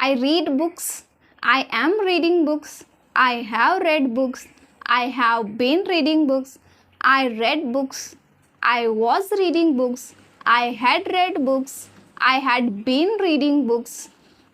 I read books. I am reading books. I have read books. I have been reading books. I read books. I was reading books. I had read books. I had been reading books.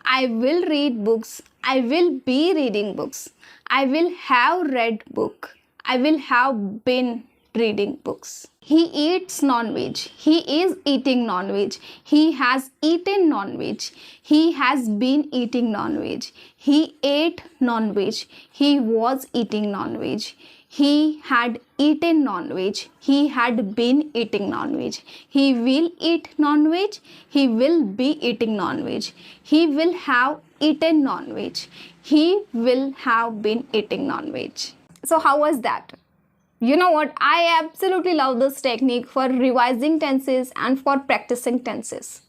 I will read books. I will be reading books. I will have read book. I will have been reading books. He eats non-veg. He is eating non-veg. He has eaten non-veg. He has been eating non-veg. He ate non-veg. He was eating non-veg. He had eaten non-veg. He had been eating non-veg. He will eat non-veg. He will be eating non-veg. He will have eaten non-veg. He will have been eating non-veg. So how was that? You know what? I absolutely love this technique for revising tenses and for practicing tenses.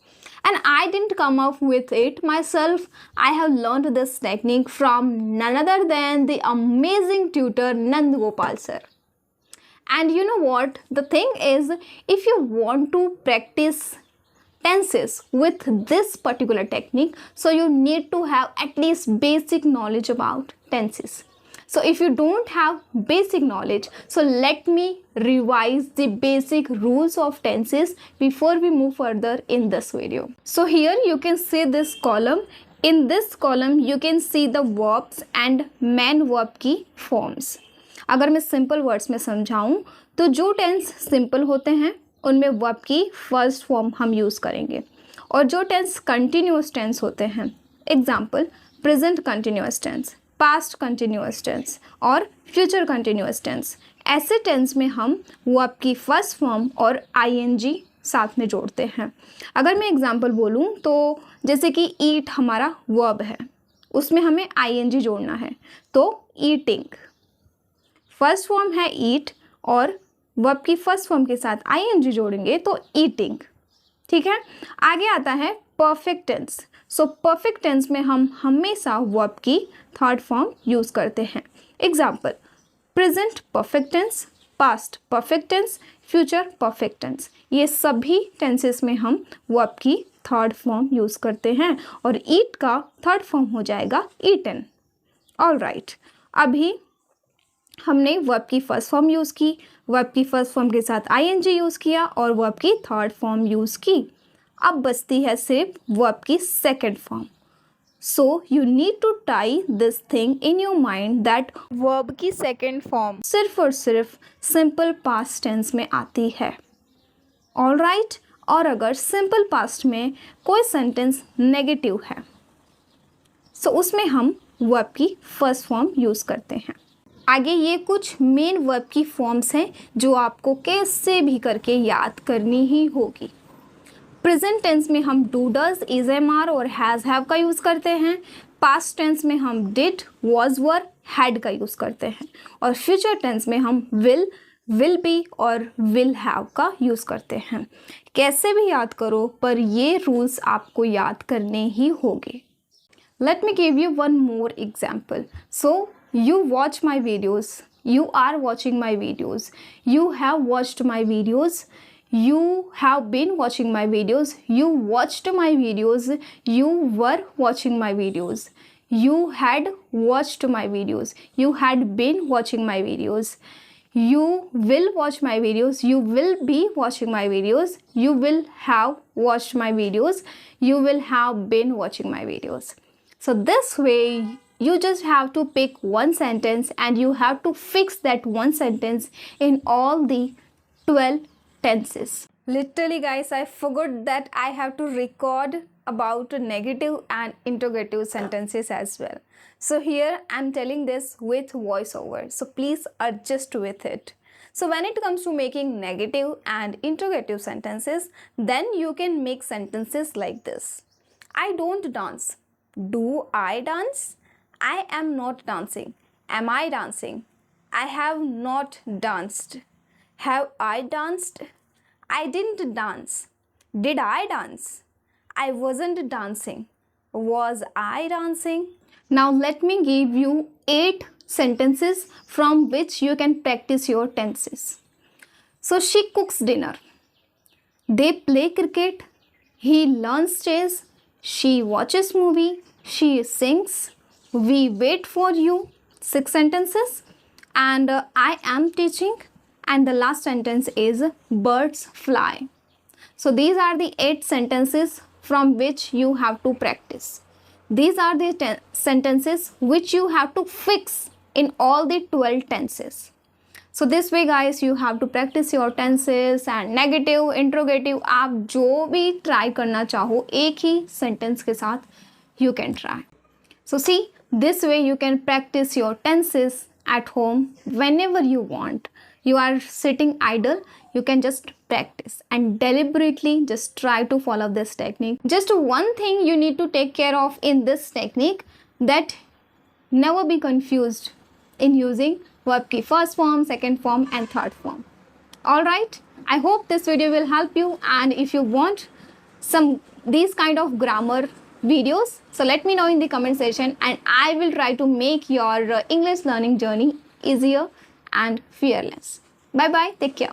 And I didn't come up with it myself. I have learned this technique from none other than the amazing tutor Nand Gopal sir. And you know what? The thing is, if you want to practice tenses with this particular technique, so you need to have at least basic knowledge about tenses. So if you don't have basic knowledge, so let me revise the basic rules of tenses before we move further in this video. So here you can see this column. In this column you can see the verbs and main verb की forms. अगर मैं simple words में समझाऊँ तो जो tense simple होते हैं उनमें verb की first form हम use करेंगे, और जो tense continuous tense होते हैं, example present continuous tense, past continuous tense और फ्यूचर कंटिन्यूअस टेंस, ऐसे टेंस में हम वर्ब की फर्स्ट फॉर्म और आईएनजी साथ में जोड़ते हैं. अगर मैं एग्जांपल बोलूँ तो जैसे कि ईट हमारा वर्ब है, उसमें हमें आईएनजी जोड़ना है, तो ईटिंग फर्स्ट फॉर्म है ईट और वर्ब की फर्स्ट फॉर्म के साथ आईएनजी जोड़ेंगे तो ईटिंग. ठीक है. आगे आता है perfect tense. So perfect tense में हम हमेशा वर्ब की थर्ड फॉर्म यूज़ करते हैं. Example present perfect tense, past perfect tense, future perfect tense, ये सभी टेंसेस में हम वर्ब की थर्ड फॉर्म यूज़ करते हैं और ईट का थर्ड फॉर्म हो जाएगा ईटन. ऑलराइट, अभी हमने वर्ब की फर्स्ट फॉर्म यूज़ की, वर्ब की फर्स्ट फॉर्म के साथ आईएनजी यूज़ किया और वर्ब की थर्ड फॉर्म यूज़ की. अब बचती है सिर्फ वर्ब की second form. So you need to tie this thing in your mind that verb की सेकेंड फॉर्म सिर्फ और सिर्फ सिंपल पास्ट टेंस में आती है. ऑलराइट, और अगर सिंपल पास्ट में कोई सेंटेंस नेगेटिव है सो उसमें हम वर्ब की फर्स्ट फॉर्म यूज़ करते हैं. आगे ये कुछ मेन वर्ब की फॉर्म्स हैं जो आपको कैसे भी करके याद करनी ही होगी. प्रेजेंट टेंस में हम do does is am are और हैज़ हैव का यूज़ करते हैं. पास्ट टेंस में हम डिड वॉज वर हैड का यूज़ करते हैं और फ्यूचर टेंस में हम विल बी और विल हैव का यूज़ करते हैं. कैसे भी याद करो पर ये रूल्स आपको याद करने ही होंगे. Let me give you one more example. So you watch my videos, you are watching my videos, you have watched my videos, you have been watching my videos, you watched my videos, you were watching my videos, you had watched my videos, you had been watching my videos, you will watch my videos, you will be watching my videos, you will have watched my videos, you will have been watching my videos. So this way you just have to pick one sentence and you have to fix that one sentence in all the 12 tenses. Literally guys, I forgot that I have to record about negative and interrogative sentences as well. So here I'm telling this with voiceover, so please adjust with it. So when it comes to making negative and interrogative sentences, then you can make sentences like this. I don't dance. Do I dance? I am not dancing. Am I dancing? I have not danced. Have I danced? I didn't dance. Did I dance? I wasn't dancing. Was I dancing? Now let me give you 8 sentences from which you can practice your tenses. So she cooks dinner. They play cricket. He learns chess. She watches movie. she sings, we wait for you. 6 sentences. And I am teaching. And the last sentence is birds fly. So these are the 8 sentences from which you have to practice. These are the sentences which you have to fix in all the 12 tenses. So this way guys, you have to practice your tenses and negative, interrogative. आप जो भी try करना चाहो एक ही sentence के साथ you can try. So see, this way you can practice your tenses at home whenever you want. You are sitting idle, you can just practice and deliberately just try to follow this technique. Just one thing you need to take care of in this technique, that never be confused in using verb ki first form, second form and third form. Alright, I hope this video will help you, and if you want some these kind of grammar videos, so let me know in the comment section and I will try to make your English learning journey easier and fearless. Bye bye, take care.